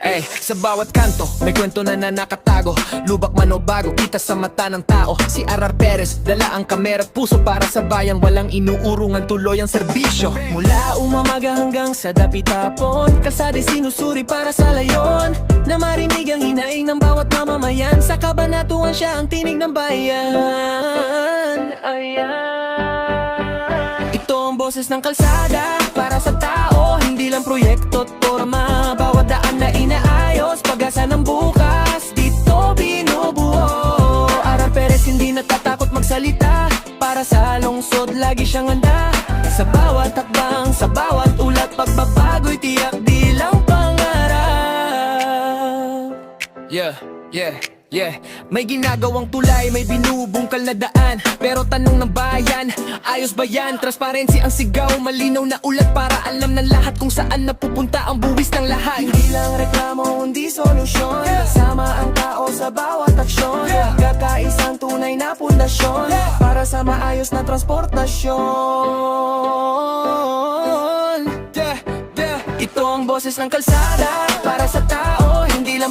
ay sa bawat kanto may kwento na nakatago. Lubak man o bago, kita sa mata ng tao. Si RR Perez, dala ang kamera at puso para sa bayan. Walang inuurungan, tuloy ang serbisyo. Mula umamaga hanggang sa dapitapon, kalsada'y sinusuri para sa layon. Na marinig ang hinaing ng bawat mamamayan. Sa kabanatuan siya ang tinig ng bayan. Ito ang boses ng kalsada para sa tao, hindi lang proyekto at forma. Bawat daan na inaayos, pag-asa ng bukas, dito binubuo. RR Perez hindi natatakot magsalita, para sa lungsod lagi siyang handa. Sa bawat hakbang, sa bawat ulat, pagbabago'y tiyak di lang pangarap. May ginagawang tulay, may binubungkal na daan. Pero tanong ng bayan, ayos ba yan? Transparency ang sigaw, malinaw na ulat para alam ng lahat kung saan napupunta ang buwis ng lahat. Hindi lang reklamo, hindi solusyon. Kasama ang tao sa bawat aksyon. Kakaisang tunay na pundasyon para sa maayos na transportasyon. Ito ang boses ng kalsada para sa tao, hindi lang